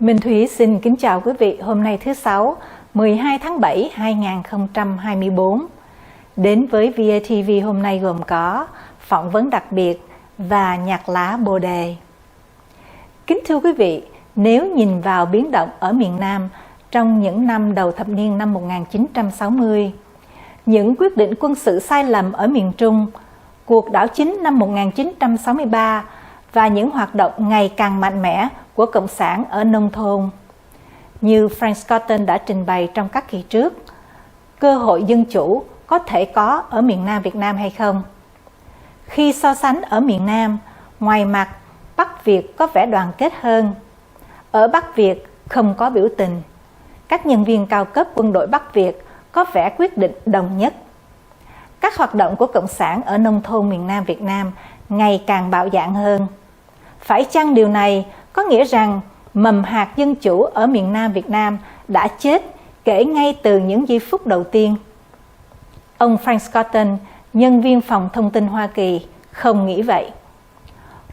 Minh Thúy xin kính chào quý vị hôm nay thứ Sáu, 12 tháng 7, 2024. Đến với VATV hôm nay gồm có phỏng vấn đặc biệt và nhạc lá bồ đề. Kính thưa quý vị, nếu nhìn vào biến động ở miền Nam trong những năm đầu thập niên năm 1960, những quyết định quân sự sai lầm ở miền Trung, cuộc đảo chính năm 1963 và những hoạt động ngày càng mạnh mẽ của Cộng sản ở nông thôn. Như Frank Scotton đã trình bày trong các kỳ trước, cơ hội dân chủ có thể có ở miền Nam Việt Nam hay không? Khi so sánh ở miền Nam, ngoài mặt, Bắc Việt có vẻ đoàn kết hơn. Ở Bắc Việt không có biểu tình. Các nhân viên cao cấp quân đội Bắc Việt có vẻ quyết định đồng nhất. Các hoạt động của Cộng sản ở nông thôn miền Nam Việt Nam ngày càng bạo dạn hơn. Phải chăng điều này có nghĩa rằng mầm hạt dân chủ ở miền Nam Việt Nam đã chết kể ngay từ những giây phút đầu tiên? Ông Frank Scotton, nhân viên phòng thông tin Hoa Kỳ, không nghĩ vậy.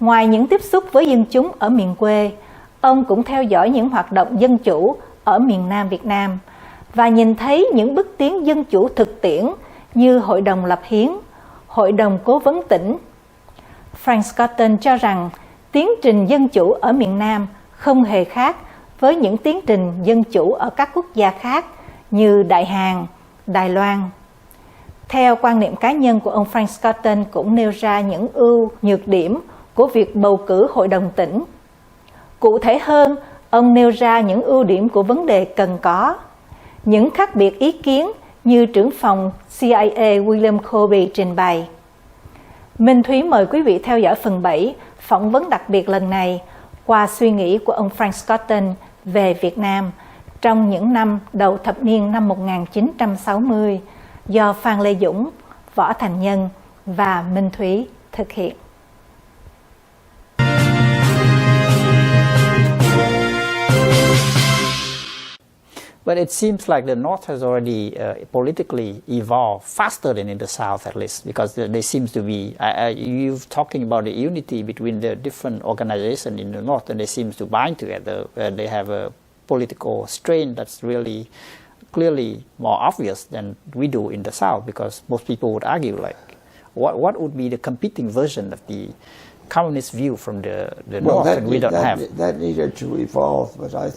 Ngoài những tiếp xúc với dân chúng ở miền quê, ông cũng theo dõi những hoạt động dân chủ ở miền Nam Việt Nam và nhìn thấy những bước tiến dân chủ thực tiễn như Hội đồng lập hiến, Hội đồng cố vấn tỉnh. Frank Scotton cho rằng tiến trình dân chủ ở miền Nam không hề khác với những tiến trình dân chủ ở các quốc gia khác như Đại Hàn, Đài Loan. Theo quan niệm cá nhân của ông Frank Scotton cũng nêu ra những ưu nhược điểm của việc bầu cử hội đồng tỉnh. Cụ thể hơn, ông nêu ra những ưu điểm của vấn đề cần có. Những khác biệt ý kiến như trưởng phòng CIA William Colby trình bày. Minh Thúy mời quý vị theo dõi phần 7 phỏng vấn đặc biệt lần này qua suy nghĩ của ông Frank Scotton về Việt Nam trong những năm đầu thập niên năm 1960 do Phan Lê Dũng, Võ Thành Nhân và Minh Thúy thực hiện. But it seems like the North has already politically evolved faster than in the South, at least, because there seems to be, you're talking about the unity between the different organizations in the North, and they seem to bind together. They have a political strain that's really clearly more obvious than we do in the South, because most people would argue, like, what would be the competing version of the communist view from the North, and we don't have. That needed to evolve, but I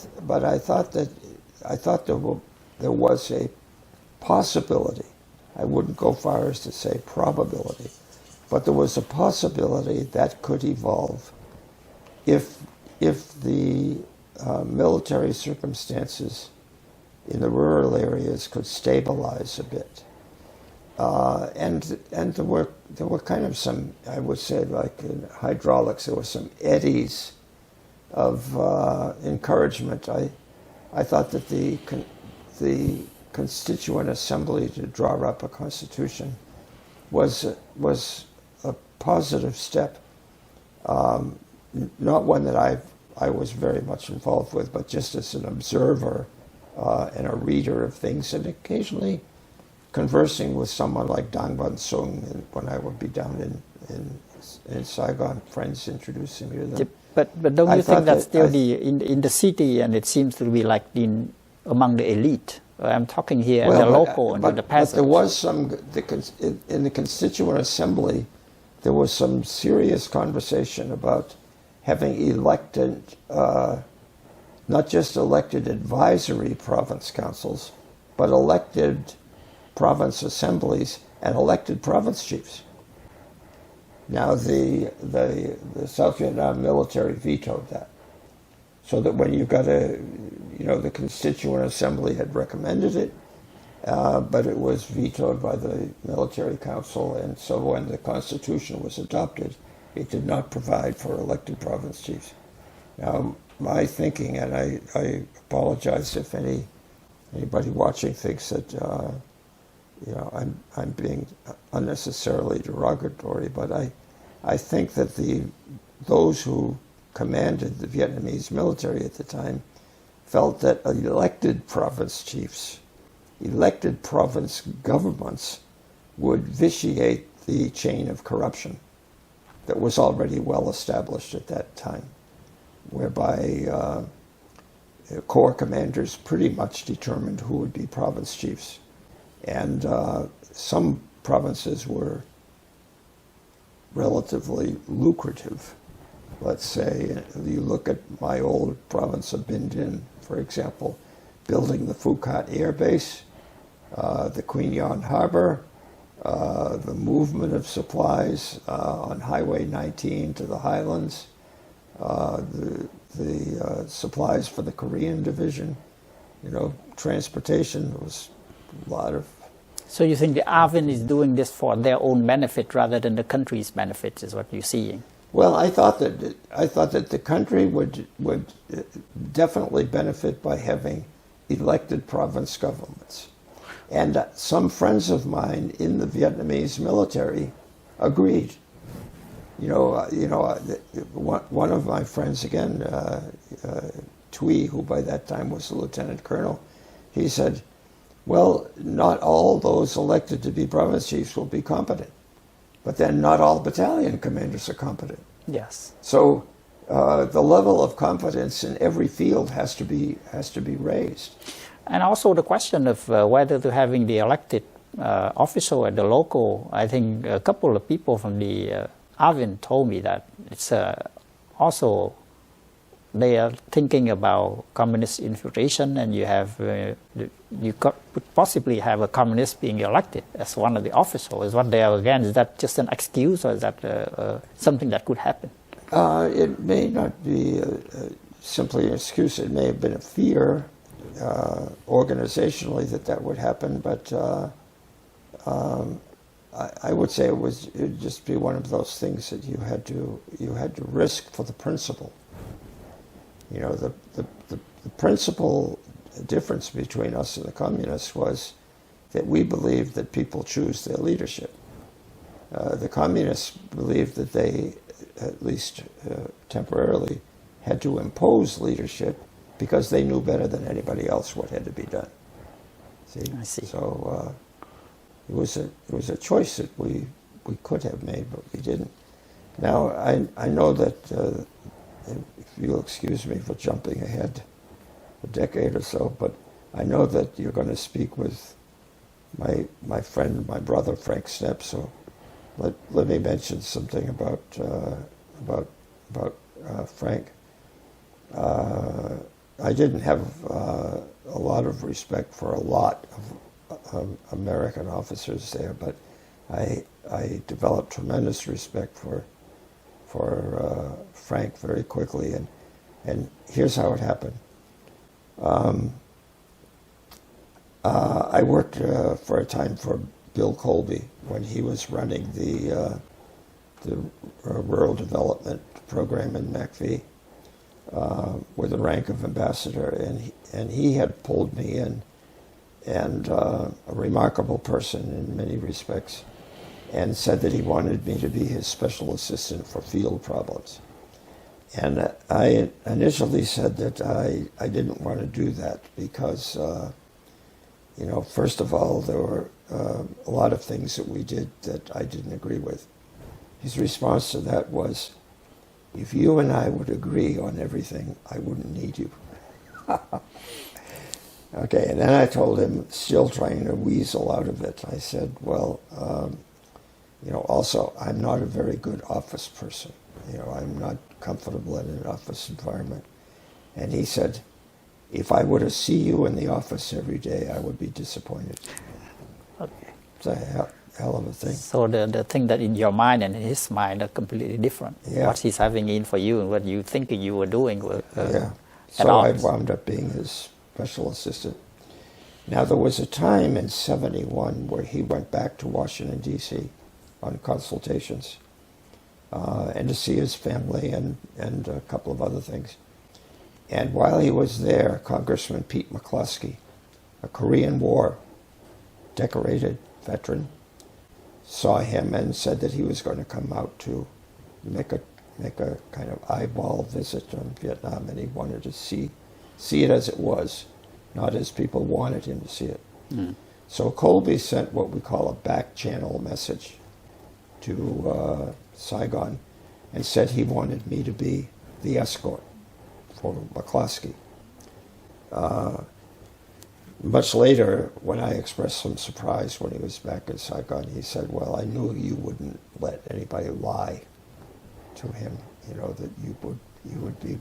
thought there was a possibility. I wouldn't go far as to say probability, but there was a possibility that could evolve if the military circumstances in the rural areas could stabilize a bit. And there were kind of some, I would say, like in hydraulics, there were some eddies of encouragement. I thought that the Constituent Assembly to draw up a constitution was a positive step, not one that I was very much involved with, but just as an observer and a reader of things, and occasionally conversing with someone like Dang Ban Sung, and when I would be down in Saigon, friends introducing me to them. But don't you think that's still in the city, and it seems to be like among the elite? I'm talking here as a local and the peasants. But there was some, in the Constituent Assembly, there was some serious conversation about having elected, not just elected advisory province councils, but elected province assemblies and elected province chiefs. Now the South Vietnam military vetoed that, so that when you got the Constituent Assembly had recommended it, but it was vetoed by the military council, and so when the Constitution was adopted, it did not provide for elected province chiefs. Now my thinking, and I apologize if anybody watching thinks that I'm being unnecessarily derogatory, but I think that those who commanded the Vietnamese military at the time felt that elected province chiefs, elected province governments would vitiate the chain of corruption that was already well established at that time, whereby corps commanders pretty much determined who would be province chiefs. And some provinces were relatively lucrative. Let's say you look at my old province of Din, for example, building the Phuket Air Base, the Queen Yan Harbor, the movement of supplies on Highway 19 to the Highlands, the supplies for the Korean division, transportation. There was a lot of. So you think the Arvin is doing this for their own benefit rather than the country's benefit, is what you're seeing? Well, I thought that the country would definitely benefit by having elected province governments, and some friends of mine in the Vietnamese military agreed. One of my friends again, Thuy, who by that time was a lieutenant colonel, he said, "Well, not all those elected to be province chiefs will be competent. But then not all battalion commanders are competent." Yes. So the level of competence in every field has to be raised. And also the question of whether to having the elected official at the local. I think a couple of people from the Arvin told me that it's also they are thinking about communist infiltration, and you have could possibly have a communist being elected as one of the officers. Is what they are against? Is that just an excuse, or is that something that could happen? It may not be simply an excuse. It may have been a fear organizationally that would happen, but I would say it would just be one of those things that you had to risk for the principle. The principal difference between us and the communists was that we believed that people choose their leadership. The communists believed that they, at least temporarily, had to impose leadership because they knew better than anybody else what had to be done. I see. So it was a choice that we could have made, but we didn't. Now I know that. If you'll excuse me for jumping ahead a decade or so, but I know that you're going to speak with my friend, my brother, Frank Stepp. So let me mention something about Frank. I didn't have a lot of respect for a lot of American officers there, but I developed tremendous respect for Frank very quickly, and here's how it happened. I worked for a time for Bill Colby when he was running the rural development program in MacV with the rank of ambassador, and he had pulled me in, and a remarkable person in many respects, and said that he wanted me to be his special assistant for field problems. And I initially said that I didn't want to do that because, first of all, there were a lot of things that we did that I didn't agree with. His response to that was, "If you and I would agree on everything, I wouldn't need you." Okay, and then I told him, still trying to weasel out of it, I said, "Well, also, I'm not a very good office person. I'm not comfortable in an office environment." And he said, "If I were to see you in the office every day, I would be disappointed." Okay. It's a hell of a thing. So the thing that in your mind and in his mind are completely different. Yeah. What he's having in for you and what you thinking you were doing were yeah. at So I odds. wound up being his special assistant. Now, there was a time in '71 where he went back to Washington, D.C. on consultations and to see his family and a couple of other things. And while he was there, Congressman Pete McCloskey, a Korean War decorated veteran, saw him and said that he was going to come out to make a kind of eyeball visit on Vietnam, and he wanted to see it as it was, not as people wanted him to see it. Mm. So Colby sent what we call a back channel message to Saigon and said he wanted me to be the escort for McCloskey. Much later, when I expressed some surprise when he was back in Saigon, he said, well, I knew you wouldn't let anybody lie to him, that you would be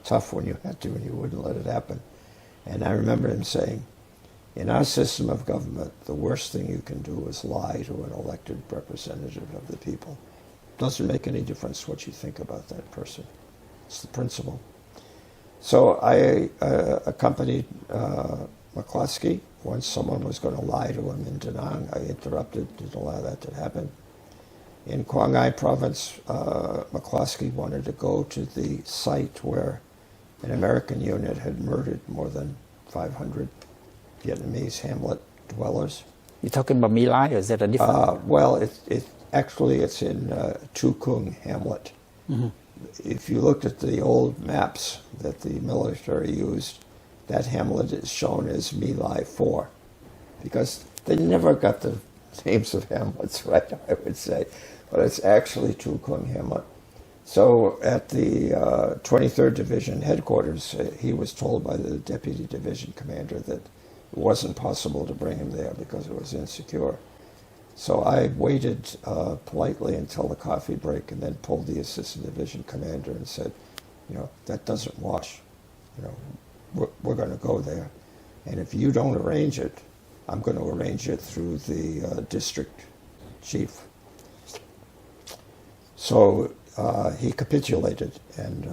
tough when you had to and you wouldn't let it happen. And I remember him saying, in our system of government, the worst thing you can do is lie to an elected representative of the people. It doesn't make any difference what you think about that person. It's the principle. So I accompanied McCloskey when someone was going to lie to him in Da Nang. I interrupted, didn't allow that to happen. In Quang Ngai province, McCloskey wanted to go to the site where an American unit had murdered more than 500 Vietnamese hamlet dwellers. You're talking about My Lai, or is that a different? Well, it's in Tu Kung hamlet. Mm-hmm. If you looked at the old maps that the military used, that hamlet is shown as My Lai 4, because they never got the names of hamlets right, I would say, but it's actually Tu Kung hamlet. So at the 23rd Division headquarters, he was told by the deputy division commander that it wasn't possible to bring him there because it was insecure. So I waited politely until the coffee break and then pulled the assistant division commander and said, that doesn't wash. We're going to go there. And if you don't arrange it, I'm going to arrange it through the district chief. So he capitulated, and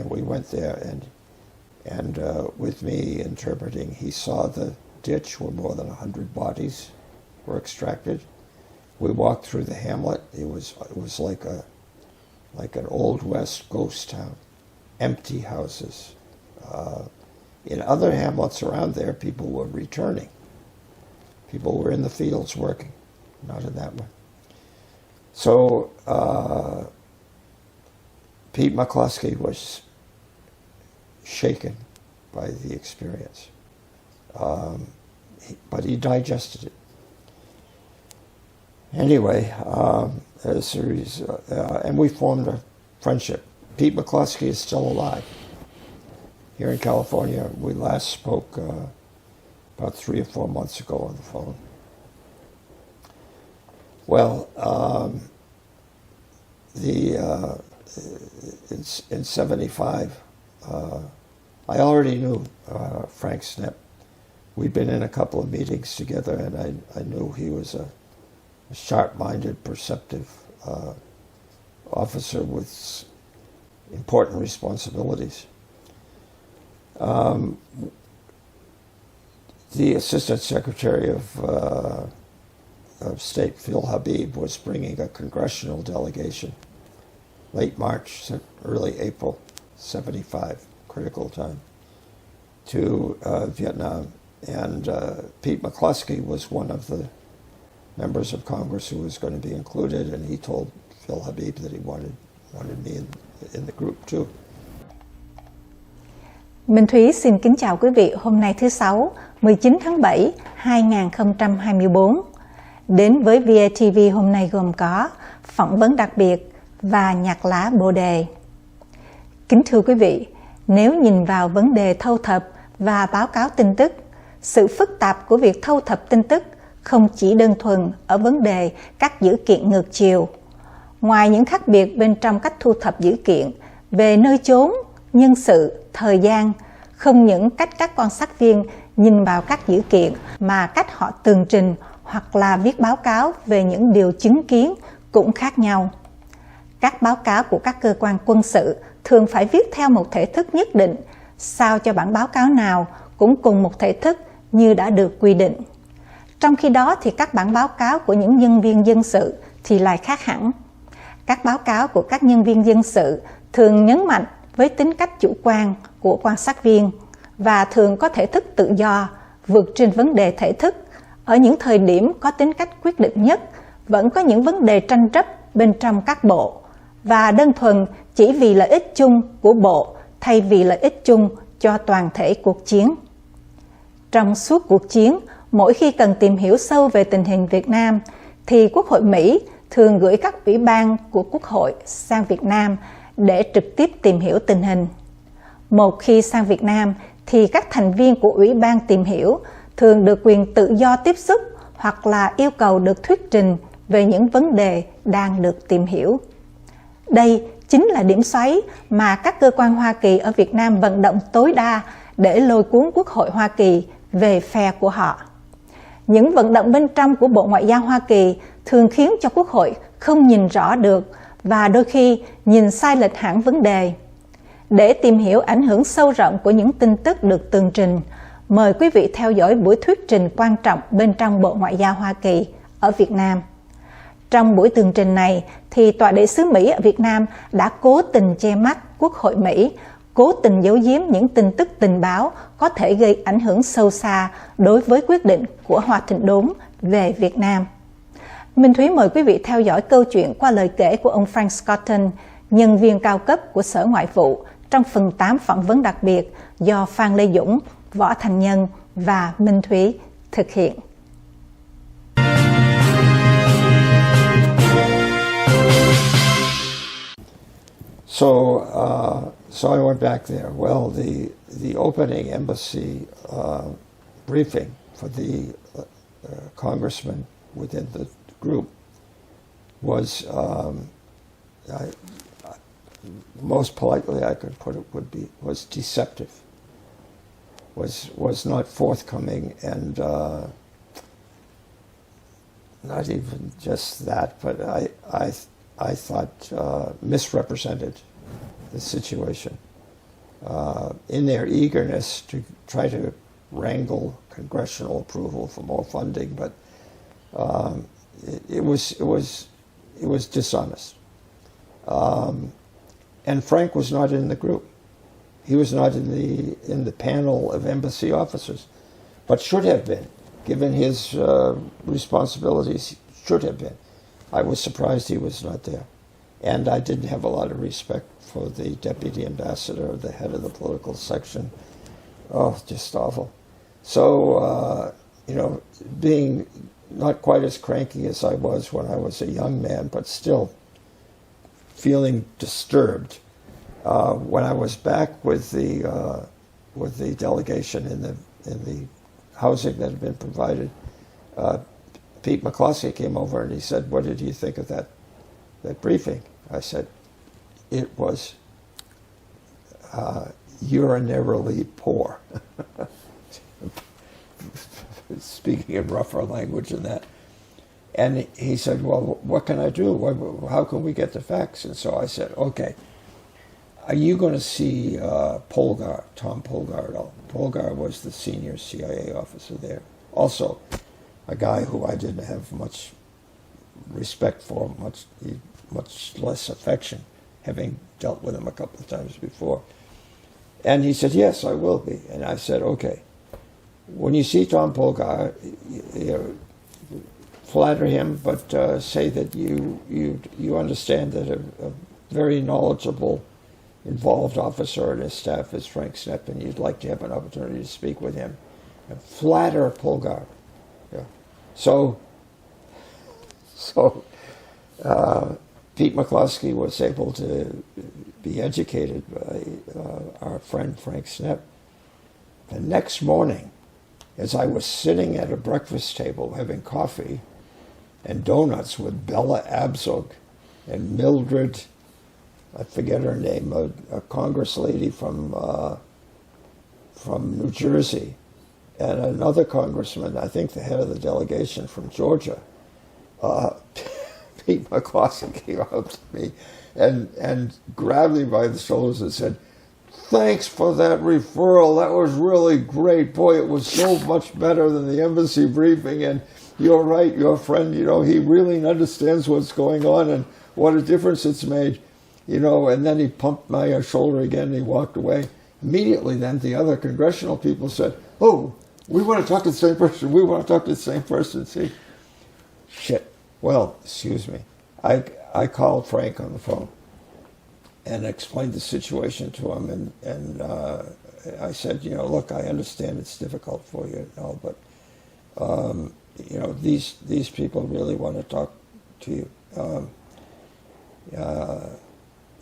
we went there, and with me interpreting, he saw the ditch where more than 100 bodies were extracted. We walked through the hamlet. It was like an old West ghost town, empty houses. In other hamlets around there, people were returning. People were in the fields working, not in that one. So Pete McCloskey was shaken by the experience, but he digested it. Anyway, a series, and we formed a friendship. Pete McCloskey is still alive here in California. We last spoke about 3 or 4 months ago on the phone. Well, in 75, I already knew Frank Snip. We'd been in a couple of meetings together, and I knew he was a sharp-minded, perceptive officer with important responsibilities. The Assistant Secretary of State, Phil Habib, was bringing a congressional delegation late March, early April, 75, critical time, to Vietnam. And Pete McCloskey was one of the members of Congress who was going to be included, and he told Phil Habib that he wanted me in the group too. Minh Thúy xin kính chào quý vị hôm nay thứ Sáu, 19 tháng 7, 2024. Đến với VATV hôm nay gồm có phỏng vấn đặc biệt và nhạc lá bồ đề. Kính thưa quý vị, nếu nhìn vào vấn đề thâu thập và báo cáo tin tức, sự phức tạp của việc thâu thập tin tức không chỉ đơn thuần ở vấn đề các dữ kiện ngược chiều. Ngoài những khác biệt bên trong cách thu thập dữ kiện về nơi chốn, nhân sự, thời gian, không những cách các quan sát viên nhìn vào các dữ kiện mà cách họ tường trình hoặc là viết báo cáo về những điều chứng kiến cũng khác nhau. Các báo cáo của các cơ quan quân sự thường phải viết theo một thể thức nhất định, sao cho bản báo cáo nào cũng cùng một thể thức như đã được quy định. Trong khi đó thì các bản báo cáo của những nhân viên dân sự thì lại khác hẳn. Các báo cáo của các nhân viên dân sự thường nhấn mạnh với tính cách chủ quan của quan sát viên và thường có thể thức tự do vượt trên vấn đề thể thức. Ở những thời điểm có tính cách quyết định nhất, vẫn có những vấn đề tranh chấp bên trong các bộ và đơn thuần chỉ vì lợi ích chung của bộ thay vì lợi ích chung cho toàn thể cuộc chiến. Trong suốt cuộc chiến, mỗi khi cần tìm hiểu sâu về tình hình Việt Nam, thì Quốc hội Mỹ thường gửi các ủy ban của Quốc hội sang Việt Nam để trực tiếp tìm hiểu tình hình. Một khi sang Việt Nam thì các thành viên của Ủy ban tìm hiểu thường được quyền tự do tiếp xúc hoặc là yêu cầu được thuyết trình về những vấn đề đang được tìm hiểu. Đây chính là điểm xoáy mà các cơ quan Hoa Kỳ ở Việt Nam vận động tối đa để lôi cuốn Quốc hội Hoa Kỳ về phe của họ. Những vận động bên trong của Bộ Ngoại giao Hoa Kỳ thường khiến cho Quốc hội không nhìn rõ được và đôi khi nhìn sai lệch hẳn vấn đề. Để tìm hiểu ảnh hưởng sâu rộng của những tin tức được tường trình, mời quý vị theo dõi buổi thuyết trình quan trọng bên trong Bộ Ngoại giao Hoa Kỳ ở Việt Nam. Trong buổi tường trình này, thì Tòa đại sứ Mỹ ở Việt Nam đã cố tình che mắt Quốc hội Mỹ, cố tình giấu giếm những tin tức tình báo có thể gây ảnh hưởng sâu xa đối với quyết định của Hoa Thịnh Đốn về Việt Nam. Minh Thúy mời quý vị theo dõi câu chuyện qua lời kể của ông Frank Scotton, nhân viên cao cấp của Sở Ngoại vụ, trong phần 8 phỏng vấn đặc biệt do Phan Lê Dũng, Võ Thành Nhân và Minh Thúy thực hiện. So I went back there. Well, the opening embassy briefing for the congressman within the group was, most politely I could put it, was deceptive. Was not forthcoming, and not even just that, but I thought misrepresented the situation in their eagerness to try to wrangle congressional approval for more funding, but it was dishonest. And Frank was not in the group. He was not in the panel of embassy officers, but should have been, given his responsibilities. Should have been. I was surprised he was not there, and I didn't have a lot of respect for the deputy ambassador, the head of the political section. Oh, just awful. So being not quite as cranky as I was when I was a young man, but still feeling disturbed. When I was back with the delegation in the housing that had been provided, Pete McCloskey came over and he said, "What did you think of that briefing?" I said, "It was urinarily poor." Speaking in rougher language than that. And he said, "Well, what can I do? How can we get the facts?" And so I said, "Okay, are you going to see Polgar, Tom Polgar at all?" Polgar was the senior CIA officer there. Also, a guy who I didn't have much respect for, much less affection, having dealt with him a couple of times before. And he said, "Yes, I will be." And I said, "Okay, when you see Tom Polgar, flatter him, but say that you understand that a very knowledgeable, involved officer and his staff is Frank Snepp, and you'd like to have an opportunity to speak with him. And flatter Polgar." Yeah. So Pete McCloskey was able to be educated by our friend Frank Snepp. The next morning, as I was sitting at a breakfast table having coffee and donuts with Bella Abzug and Mildred, I forget her name, a Congress lady from New Jersey, and another congressman, I think the head of the delegation from Georgia, Pete McCloskey came up to me and grabbed me by the shoulders and said, "Thanks for that referral. That was really great. Boy, it was so much better than the embassy briefing. And you're right, your friend, he really understands what's going on and what a difference it's made." And then he pumped my shoulder again and he walked away. Immediately then, the other congressional people said, "Oh, we want to talk to the same person. We want to talk to the same person." See? Shit. Well, excuse me. I called Frank on the phone and explained the situation to him, and I said, "Look, I understand it's difficult for you, but these people really want to talk to you.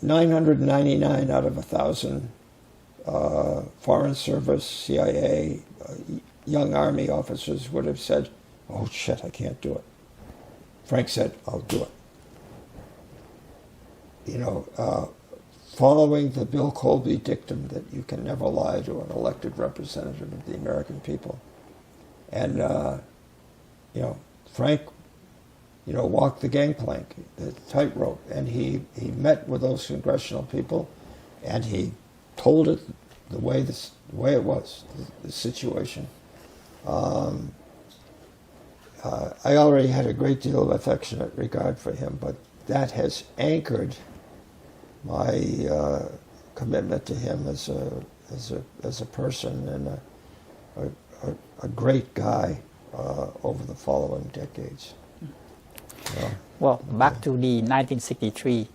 999 out of 1,000 Foreign Service, CIA, young Army officers would have said, "Oh shit, I can't do it." Frank said, "I'll do it." You know, following the Bill Colby dictum that you can never lie to an elected representative of the American people. And, you know, Frank, you know, walked the gangplank, the tightrope, and he met with those congressional people, and he told it the way it was, the situation. I already had a great deal of affectionate regard for him, but that has anchored my commitment to him as a person and a great guy over the following decades. Well, back to the 1963,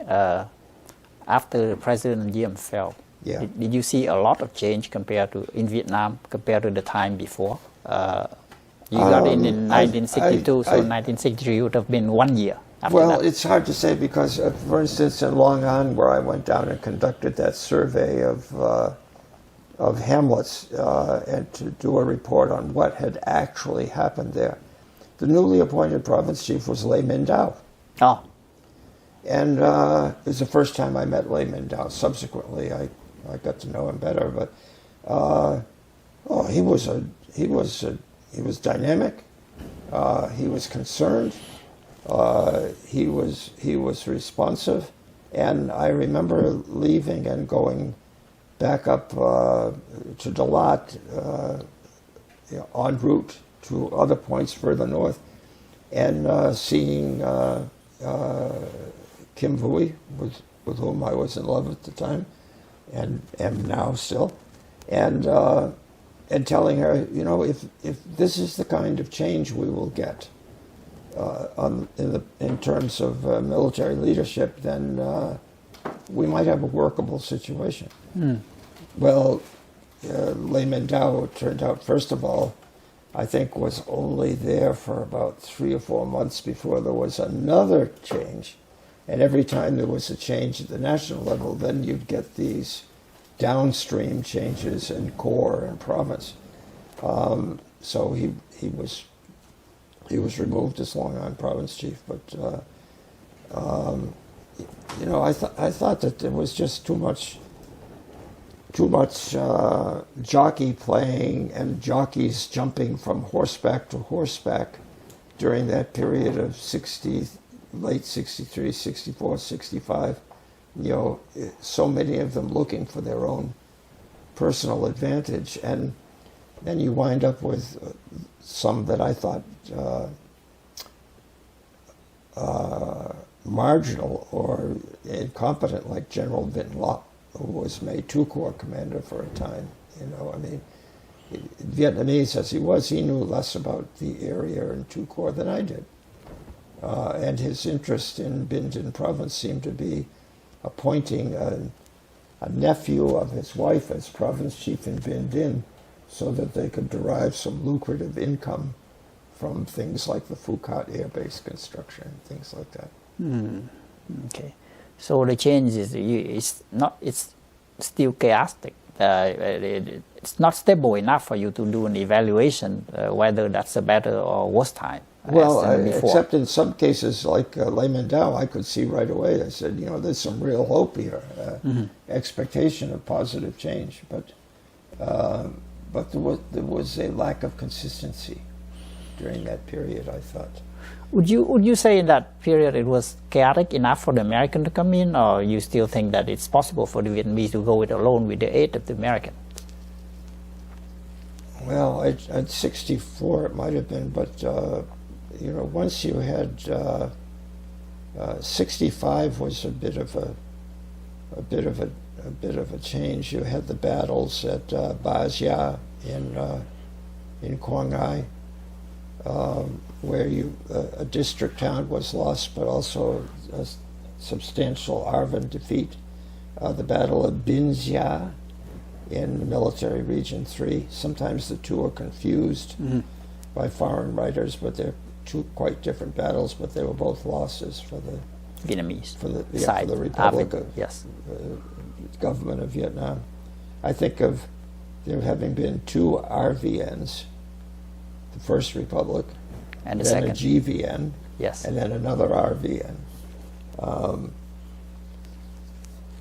after President Diem fell, Yeah. did you see a lot of change compared to in Vietnam compared to the time before? You got in 1962, so 1963 would have been 1 year after Well, that. it's hard to say because, for instance, in Long An, where I went down and conducted that survey of hamlets and to do a report on what had actually happened there, the newly appointed province chief was Lê Minh Dao. Oh, And it was the first time I met Lê Minh Dao. Subsequently, I got to know him better. But he was dynamic. He was concerned. He was responsive. And I remember leaving and going back up to Dalat en route to other points further north, and seeing Kim Vui, with whom I was in love at the time, and am now still, and telling her, you know, if this is the kind of change we will get in terms of military leadership, then we might have a workable situation. Well, Lê Minh Dao turned out, first of all, I think was only there for about 3 or 4 months before there was another change. And every time there was a change at the national level, then you'd get these downstream changes in corps and province. So he was removed as Long An province chief. But you know, I thought that there was just too much jockey playing and jockeys jumping from horseback to horseback during that period of late 63, 64, 65. You know, so many of them looking for their own personal advantage. And then you wind up with some that I thought marginal or incompetent, like General Vinh Lộc, who was made 2 Corps commander for a time. You know, I mean, Vietnamese as he was, he knew less about the area in 2 Corps than I did. And his interest in Binh Dinh province seemed to be appointing a nephew of his wife as province chief in Binh Dinh so that they could derive some lucrative income from things like the Phu Quoc Air Base construction, things like that. Okay. So the change is it's still chaotic. It's not stable enough for you to do an evaluation whether that's a better or worse time. Well, except in some cases, like Lê Minh Dao, I could see right away. I said, you know, there's some real hope here, expectation of positive change. But there was a lack of consistency during that period, I thought. Would you say in that period it was chaotic enough for the American to come in, or you still think that it's possible for the Vietnamese to go it alone with the aid of the American? Well, at 64 it might have been, but you know, once you had 65 was a bit of a change. You had the battles at Ba Gia in Quang Ngai, where a district town was lost, but also a substantial ARVN defeat. The Battle of Bin Gia in Military Region 3. Sometimes the two are confused by foreign writers, but they're 2 quite different battles, but they were both losses for the Vietnamese for the side, Republic of yes, government of Vietnam. I think of there having been two RVNs, the first republic, And the then second. a GVN, Yes. and then another RVN.